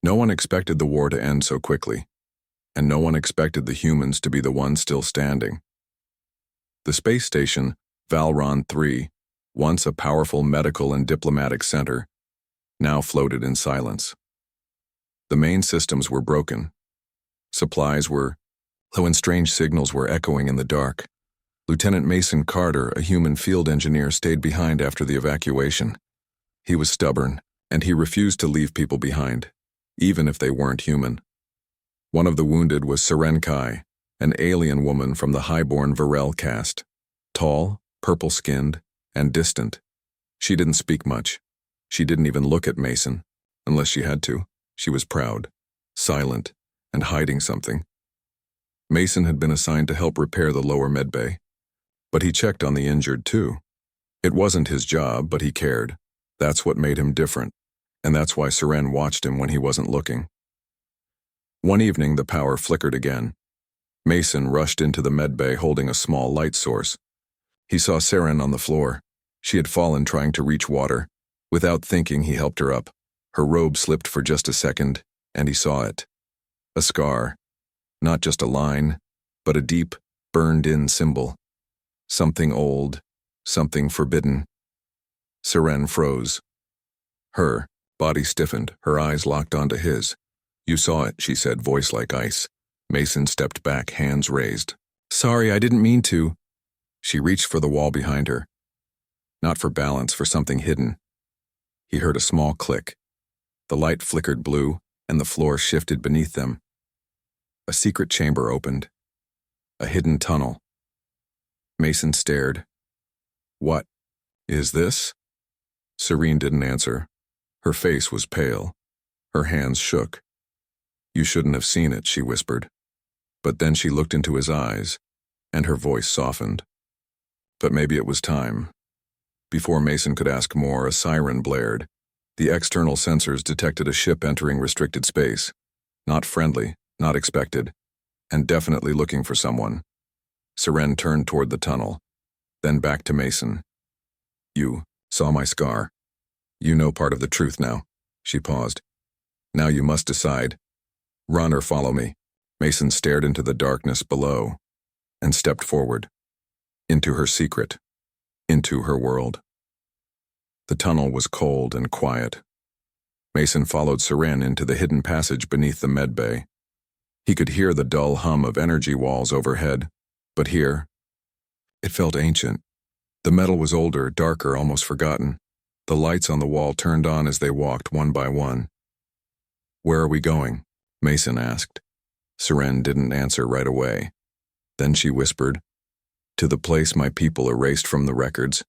No one expected the war to end so quickly, and no one expected the humans to be the ones still standing. The space station, Valron 3, once a powerful medical and diplomatic center, now floated in silence. The main systems were broken. Supplies were low and strange signals were echoing in the dark. Lieutenant Mason Carter, a human field engineer, stayed behind after the evacuation. He was stubborn, and he refused to leave people behind, even if they weren't human. One of the wounded was Seren Kai, an alien woman from the highborn Varel caste. Tall, purple-skinned, and distant. She didn't speak much. She didn't even look at Mason, unless she had to. She was proud, silent, and hiding something. Mason had been assigned to help repair the lower medbay, but he checked on the injured too. It wasn't his job, but he cared. That's what made him different, and that's why Seren watched him when he wasn't looking. One evening, the power flickered again. Mason rushed into the medbay holding a small light source. He saw Seren on the floor. She had fallen trying to reach water. Without thinking, he helped her up. Her robe slipped for just a second, and he saw it. A scar. Not just a line, but a deep, burned-in symbol. Something old, something forbidden. Seren froze. Her body stiffened, her eyes locked onto his. "You saw it," she said, voice like ice. Mason stepped back, hands raised. "Sorry, I didn't mean to." She reached for the wall behind her. Not for balance, for something hidden. He heard a small click. The light flickered blue, and the floor shifted beneath them. A secret chamber opened. A hidden tunnel. Mason stared. "What is this?" Serene didn't answer. Her face was pale. Her hands shook. "You shouldn't have seen it," she whispered. But then she looked into his eyes, and her voice softened. But maybe it was time. Before Mason could ask more, a siren blared. The external sensors detected a ship entering restricted space. Not friendly, not expected, and definitely looking for someone. Seren turned toward the tunnel, then back to Mason. "You saw my scar. You know part of the truth now." She paused. "Now you must decide. Run or follow me." Mason stared into the darkness below and stepped forward. Into her secret. Into her world. The tunnel was cold and quiet. Mason followed Seren into the hidden passage beneath the medbay. He could hear the dull hum of energy walls overhead, but here, it felt ancient. The metal was older, darker, almost forgotten. The lights on the wall turned on as they walked one by one. "Where are we going?" Mason asked. Seren didn't answer right away. Then she whispered, "To the place my people erased from the records."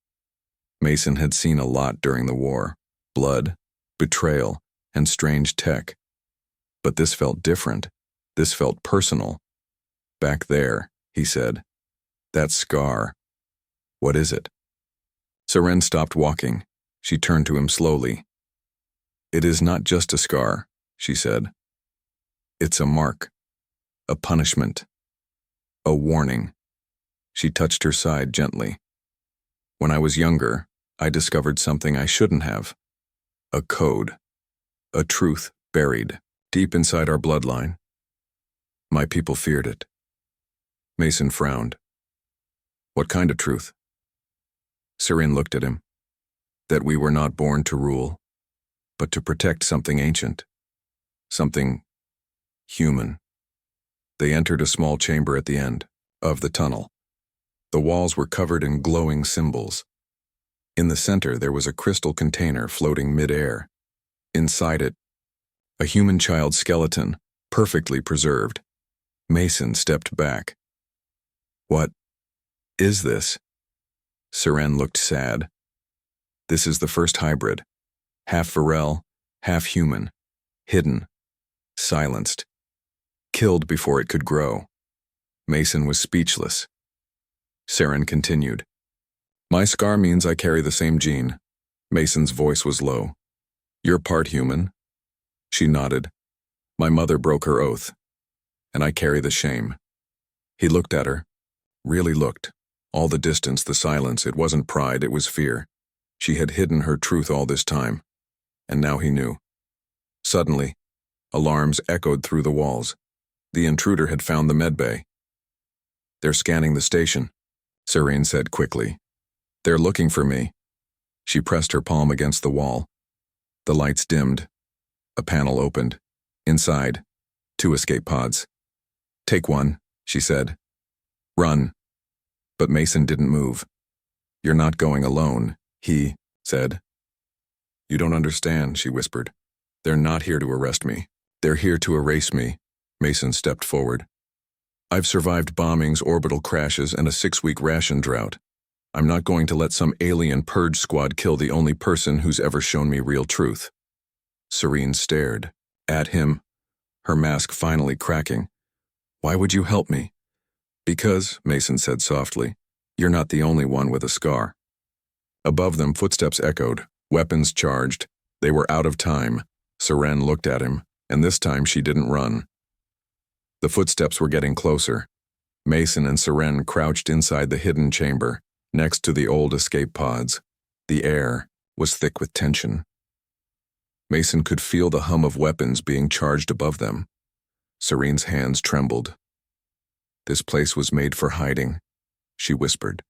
Mason had seen a lot during the war. Blood, betrayal, and strange tech. But this felt different. This felt personal. "Back there," he said. "That scar. What is it?" Seren stopped walking. She turned to him slowly. "It is not just a scar," she said. "It's a mark. A punishment. A warning." She touched her side gently. "When I was younger, I discovered something I shouldn't have. A code. A truth buried deep inside our bloodline. My people feared it." Mason frowned. "What kind of truth?" Seren looked at him. "That we were not born to rule, but to protect something ancient. Something human." They entered a small chamber at the end of the tunnel. The walls were covered in glowing symbols. In the center, there was a crystal container floating mid-air. Inside it, a human child's skeleton, perfectly preserved. Mason stepped back. "What is this?" Seren looked sad. "This is the first hybrid. Half Varel, half human. Hidden. Silenced. Killed before it could grow." Mason was speechless. Seren continued. "My scar means I carry the same gene." Mason's voice was low. "You're part human." She nodded. "My mother broke her oath, and I carry the shame." He looked at her. Really looked. All the distance, the silence, it wasn't pride, it was fear. She had hidden her truth all this time, and now he knew. Suddenly, Alarms echoed through the walls. The intruder had found the medbay. "They're scanning the station," Serene said quickly. "They're looking for me." She pressed her palm against the wall. The lights dimmed. A panel opened. Inside, 2 escape pods. "Take one," she said. "Run." But Mason didn't move. "You're not going alone," he said. "You don't understand," she whispered. "They're not here to arrest me. They're here to erase me." Mason stepped forward. "I've survived bombings, orbital crashes, and a 6-week ration drought. I'm not going to let some alien purge squad kill the only person who's ever shown me real truth." Serene stared at him, her mask finally cracking. "Why would you help me?" "Because," Mason said softly, "you're not the only one with a scar." Above them, footsteps echoed, weapons charged. They were out of time. Serene looked at him, and this time she didn't run. The footsteps were getting closer. Mason and Serene crouched inside the hidden chamber, next to the old escape pods. The air was thick with tension. Mason could feel the hum of weapons being charged above them. Serene's hands trembled. "This place was made for hiding," she whispered,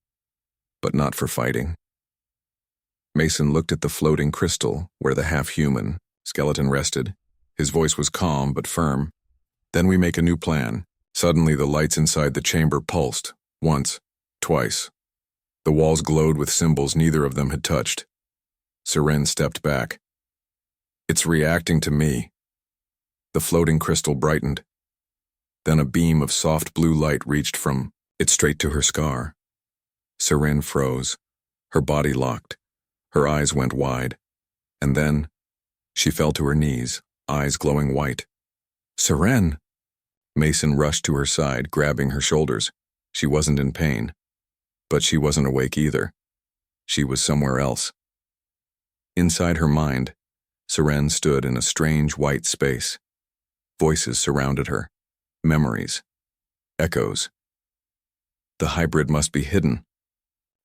"but not for fighting." Mason looked at the floating crystal where the half-human skeleton rested. His voice was calm but firm. "Then we make a new plan." Suddenly the lights inside the chamber pulsed, once, twice. The walls glowed with symbols neither of them had touched. Serene stepped back. "It's reacting to me." The floating crystal brightened. Then a beam of soft blue light reached from it straight to her scar. Serene froze. Her body locked. Her eyes went wide. And then she fell to her knees, eyes glowing white. "Serene!" Mason rushed to her side, grabbing her shoulders. She wasn't in pain. But she wasn't awake either. She was somewhere else. Inside her mind, Serene stood in a strange white space. Voices surrounded her. Memories. Echoes. The hybrid must be hidden.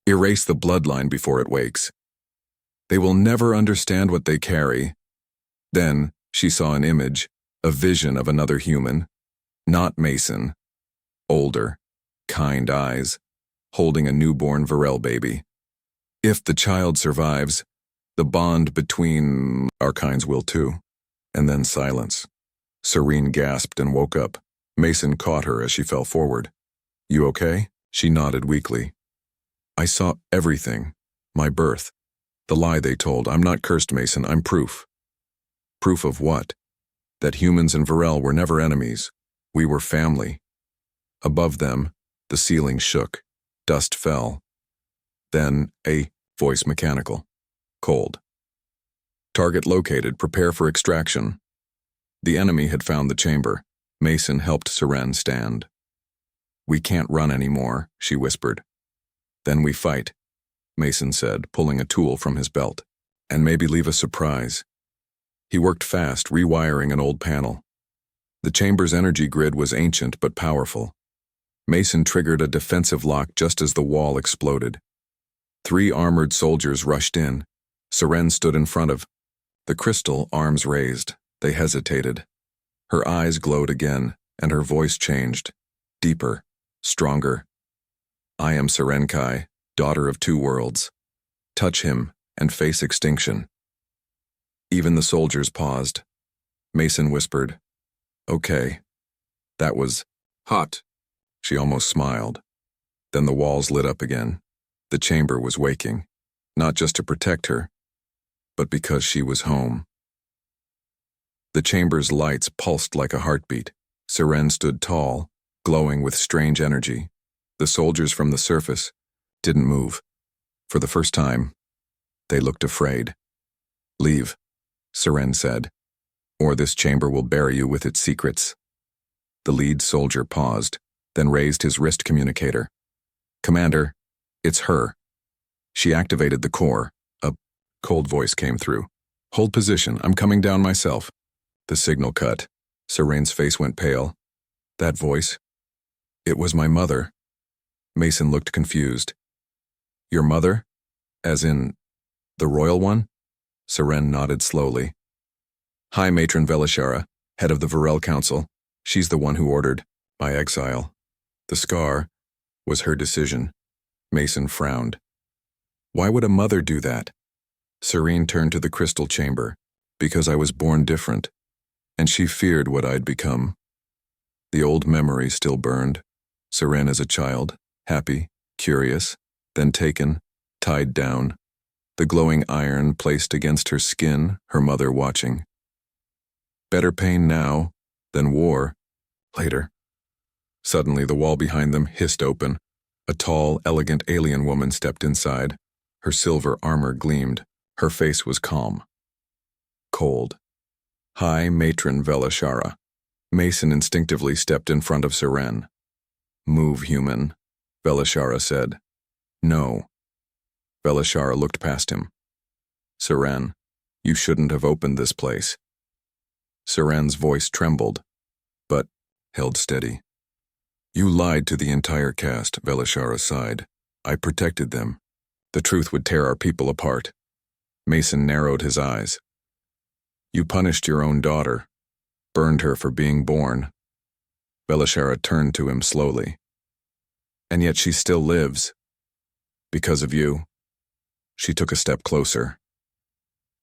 Erase the bloodline before it wakes. They will never understand what they carry. Then she saw an image, a vision of another human. Not Mason. Older, kind eyes, holding a newborn Varel baby. If the child survives, the bond between our kinds will too. And then silence. Serene gasped and woke up. Mason caught her as she fell forward. "You okay?" She nodded weakly. "I saw everything. My birth. The lie they told. I'm not cursed, Mason. I'm proof." "Proof of what?" "That humans and Varel were never enemies. We were family." Above them, the ceiling shook. Dust fell. Then a voice mechanical. Cold. "Target located. Prepare for extraction." The enemy had found the chamber. Mason helped Serene stand. "We can't run anymore," she whispered. "Then we fight," Mason said, pulling a tool from his belt. "And maybe leave a surprise." He worked fast, rewiring an old panel. The chamber's energy grid was ancient but powerful. Mason triggered a defensive lock just as the wall exploded. 3 armored soldiers rushed in. Serene stood in front of the crystal, arms raised. They hesitated. Her eyes glowed again, and her voice changed. Deeper, stronger. "I am Serenkai, daughter of 2 worlds. Touch him and face extinction." Even the soldiers paused. Mason whispered, "Okay." That was hot. She almost smiled. Then the walls lit up again. The chamber was waking, not just to protect her, but because she was home. The chamber's lights pulsed like a heartbeat. Serene stood tall, glowing with strange energy. The soldiers from the surface didn't move. For the first time, they looked afraid. "Leave," Serene said, "or this chamber will bury you with its secrets." The lead soldier paused, then raised his wrist communicator. "Commander, it's her." She activated the core. A cold voice came through. "Hold position, I'm coming down myself." The signal cut. Serene's face went pale. That voice. It was my mother. Mason looked confused. "Your mother? As in, the royal one?" Serene nodded slowly. "Hi, Matron Velishara. head of the Varel Council. She's the one who ordered my exile. The scar was her decision. Mason frowned. Why would a mother do that? Serene turned to the crystal chamber. Because I was born different, and she feared what I'd become. The old memory still burned. Seren as a child, happy, curious, then taken, tied down. The glowing iron placed against her skin, her mother watching. Better pain now than war, later. Suddenly the wall behind them hissed open. A tall, elegant alien woman stepped inside. Her silver armor gleamed. Her face was calm. Cold. High Matron Velashara. Mason instinctively stepped in front of Seren. Move, human, Velashara said. No. Velashara looked past him. Seren, you shouldn't have opened this place. Seren's voice trembled, but held steady. You lied to the entire cast, Velashara sighed. I protected them. The truth would tear our people apart. Mason narrowed his eyes. You punished your own daughter, burned her for being born. Velashara turned to him slowly. And yet she still lives. Because of you. She took a step closer.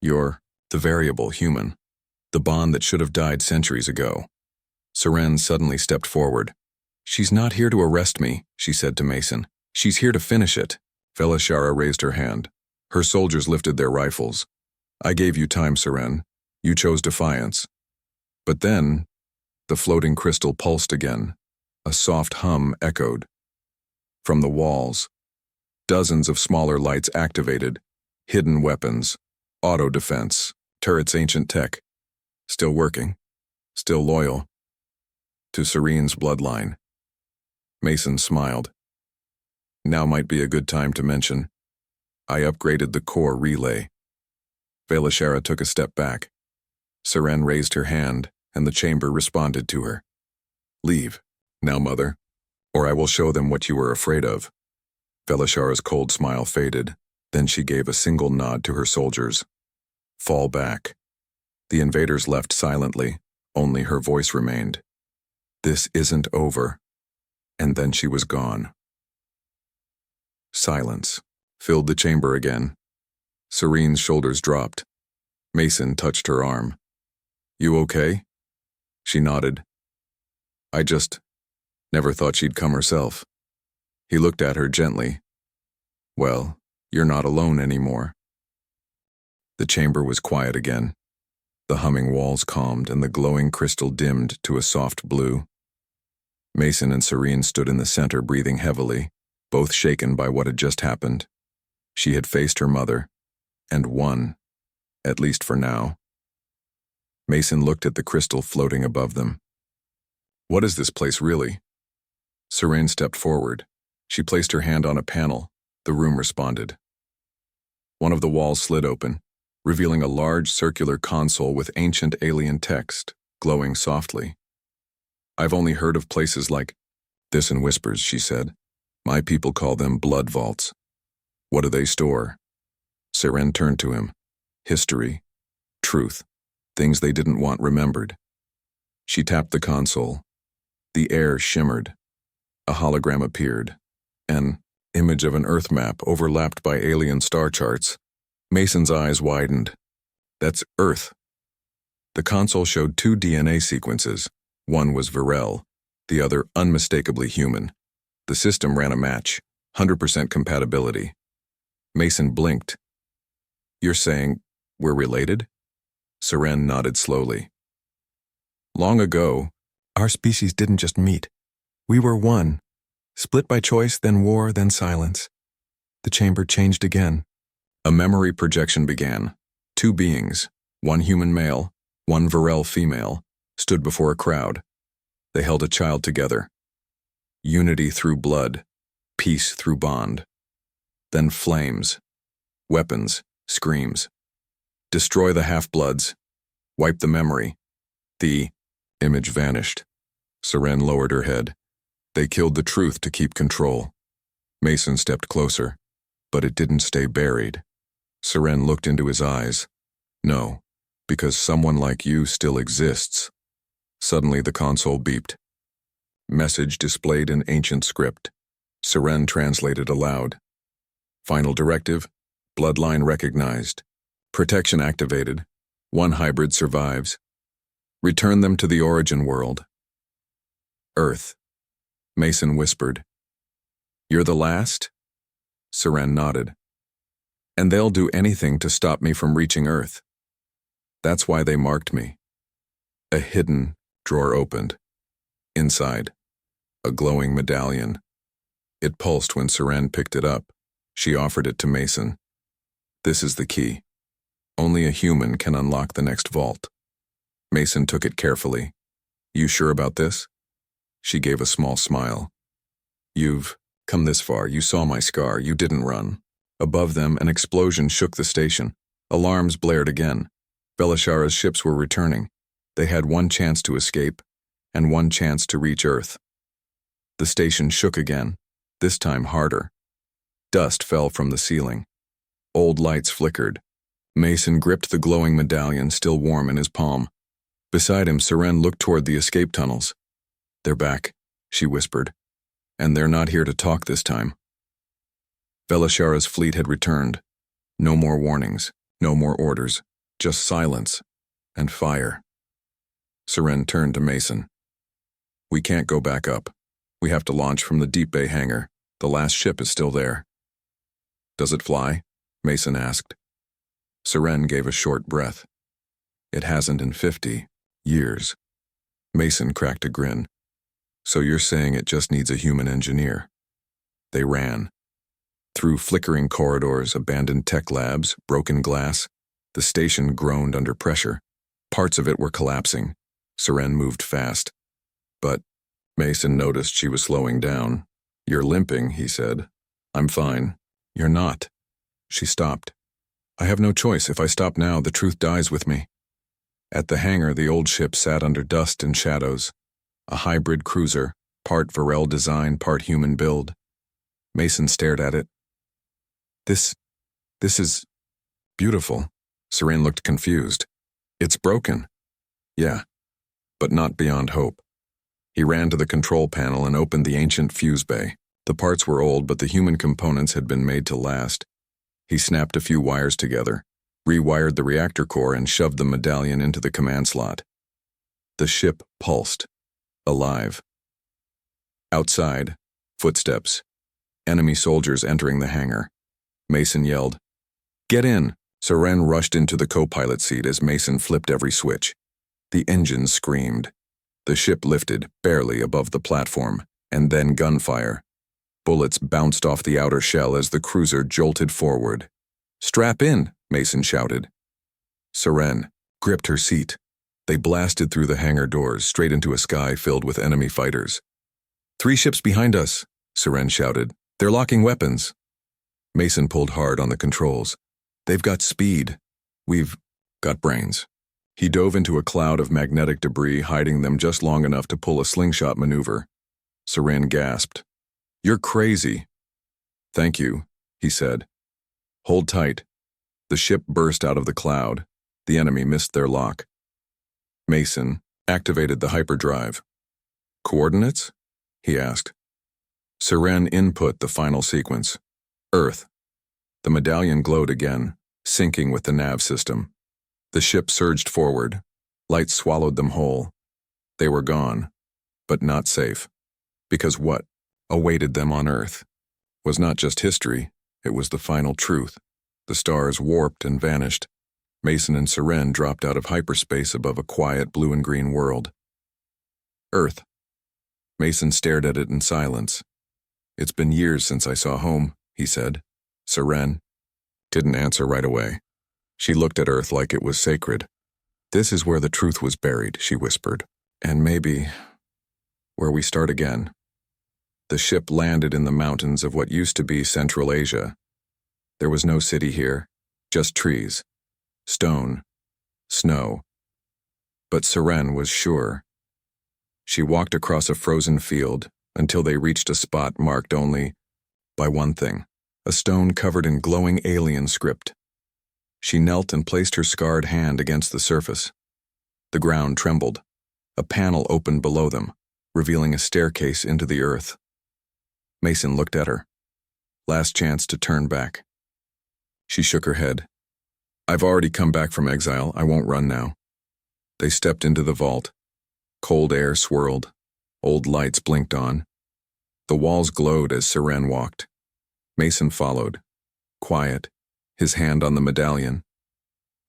You're the variable human, the bond that should have died centuries ago. Seren suddenly stepped forward. She's not here to arrest me, she said to Mason. She's here to finish it. Velashara raised her hand. Her soldiers lifted their rifles. I gave you time, Seren. You chose defiance. But then, the floating crystal pulsed again. A soft hum echoed. From the walls, dozens of smaller lights activated. Hidden weapons, auto defense, turrets ancient tech. Still working, still loyal. To Serene's bloodline. Mason smiled. Now might be a good time to mention. I upgraded the core relay. Velashara took a step back. Seren raised her hand, and the chamber responded to her. Leave, now, mother, or I will show them what you were afraid of. Velashara's cold smile faded, then she gave a single nod to her soldiers. Fall back. The invaders left silently, only her voice remained. This isn't over. And then she was gone. Silence filled the chamber again. Serene's shoulders dropped. Mason touched her arm. You okay? She nodded. I just never thought she'd come herself. He looked at her gently. Well, you're not alone anymore. The chamber was quiet again. The humming walls calmed and the glowing crystal dimmed to a soft blue. Mason and Serene stood in the center, breathing heavily, both shaken by what had just happened. She had faced her mother, and won, at least for now. Mason looked at the crystal floating above them. What is this place really? Serene stepped forward. She placed her hand on a panel. The room responded. One of the walls slid open, revealing a large circular console with ancient alien text, glowing softly. I've only heard of places like this in whispers, she said. My people call them blood vaults. What do they store? Seren turned to him. History, truth, things they didn't want remembered. She tapped the console. The air shimmered. A hologram appeared. An image of an Earth map overlapped by alien star charts. Mason's eyes widened. That's Earth. The console showed 2 DNA sequences. One was Varel, the other unmistakably human. The system ran a match, 100% compatibility. Mason blinked. You're saying we're related? Seren nodded slowly. Long ago, our species didn't just meet. We were one. Split by choice, then war, then silence. The chamber changed again. A memory projection began. 2 beings, one human male, one Varel female, stood before a crowd. They held a child together. Unity through blood, peace through bond. Then flames, weapons, screams. Destroy the half-bloods. Wipe the memory. The image vanished. Seren lowered her head. They killed the truth to keep control. Mason stepped closer, but it didn't stay buried. Seren looked into his eyes. No, because someone like you still exists. Suddenly the console beeped. Message displayed in ancient script. Seren translated aloud. Final directive, bloodline recognized. Protection activated. One hybrid survives. Return them to the origin world. Earth. Mason whispered. You're the last? Seren nodded. And they'll do anything to stop me from reaching Earth. That's why they marked me. A hidden drawer opened. Inside, a glowing medallion. It pulsed when Seren picked it up. She offered it to Mason. This is the key. Only a human can unlock the next vault. Mason took it carefully. You sure about this? She gave a small smile. You've come this far. You saw my scar. You didn't run. Above them, an explosion shook the station. Alarms blared again. Belishara's ships were returning. They had one chance to escape, and one chance to reach Earth. The station shook again, this time harder. Dust fell from the ceiling. Old lights flickered. Mason gripped the glowing medallion, still warm in his palm. Beside him, Seren looked toward the escape tunnels. They're back, she whispered. And they're not here to talk this time. Belishara's fleet had returned. No more warnings, no more orders, just silence and fire. Seren turned to Mason. We can't go back up. We have to launch from the Deep Bay hangar. The last ship is still there. Does it fly? Mason asked. Seren gave a short breath. It hasn't in 50 years. Mason cracked a grin. So you're saying it just needs a human engineer? They ran. Through flickering corridors, abandoned tech labs, broken glass, the station groaned under pressure. Parts of it were collapsing. Seren moved fast. But Mason noticed she was slowing down. You're limping, he said. I'm fine. You're not. She stopped. I have no choice. If I stop now, the truth dies with me. At the hangar, the old ship sat under dust and shadows. A hybrid cruiser, part Varel design, part human build. Mason stared at it. This is beautiful. Seren looked confused. It's broken. Yeah, but not beyond hope. He ran to the control panel and opened the ancient fuse bay. The parts were old, but the human components had been made to last. He snapped a few wires together, rewired the reactor core, and shoved the medallion into the command slot. The ship pulsed, alive. Outside, footsteps. Enemy soldiers entering the hangar. Mason yelled, "Get in!" Seren rushed into the co-pilot seat as Mason flipped every switch. The engines screamed. The ship lifted, barely above the platform, and then gunfire. Bullets bounced off the outer shell as the cruiser jolted forward. "Strap in!" Mason shouted. Seren gripped her seat. They blasted through the hangar doors, straight into a sky filled with enemy fighters. "3 ships behind us," Seren shouted. "They're locking weapons." Mason pulled hard on the controls. "They've got speed. We've got brains." He dove into a cloud of magnetic debris, hiding them just long enough to pull a slingshot maneuver. Seren gasped. "You're crazy." "Thank you," he said. "Hold tight." The ship burst out of the cloud. The enemy missed their lock. Mason activated the hyperdrive. "Coordinates?" he asked. Seren input the final sequence. Earth. The medallion glowed again, syncing with the nav system. The ship surged forward. Light swallowed them whole. They were gone, but not safe. Because what awaited them on Earth was not just history, it was the final truth. The stars warped and vanished. Mason and Seren dropped out of hyperspace above a quiet blue and green world. Earth. Mason stared at it in silence. "It's been years since I saw home," he said. Seren didn't answer right away. She looked at Earth like it was sacred. "This is where the truth was buried," she whispered. "And maybe where we start again." The ship landed in the mountains of what used to be Central Asia. There was no city here, just trees, stone, snow. But Seren was sure. She walked across a frozen field until they reached a spot marked only by one thing, a stone covered in glowing alien script. She knelt and placed her scarred hand against the surface. The ground trembled. A panel opened below them, revealing a staircase into the earth. Mason looked at her. Last chance to turn back. She shook her head. I've already come back from exile. I won't run now. They stepped into the vault. Cold air swirled. Old lights blinked on. The walls glowed as Seren walked. Mason followed, quiet, his hand on the medallion.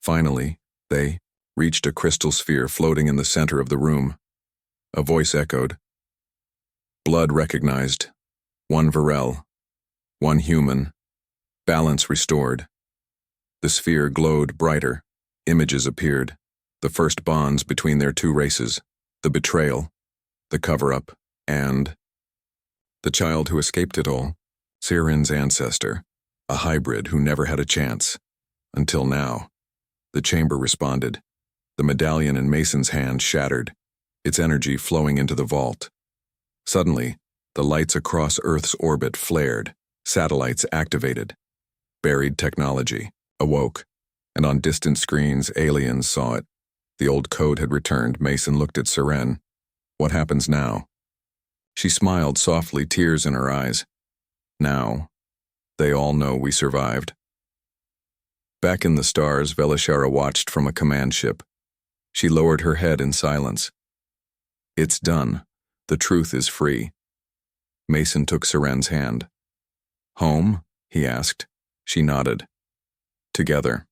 Finally, they reached a crystal sphere floating in the center of the room. A voice echoed. Blood recognized. One Varel. One human. Balance restored. The sphere glowed brighter. Images appeared. The first bonds between their two races. The betrayal. The cover-up. And the child who escaped it all. Seren's ancestor. A hybrid who never had a chance. Until now. The chamber responded. The medallion in Mason's hand shattered, its energy flowing into the vault. Suddenly, the lights across Earth's orbit flared, satellites activated. Buried technology awoke, and on distant screens aliens saw it. The old code had returned. Mason looked at Seren. What happens now? She smiled softly, tears in her eyes. Now, they all know we survived. Back in the stars, Velishara watched from a command ship. She lowered her head in silence. It's done. The truth is free. Mason took Seren's hand. Home? He asked. She nodded. Together.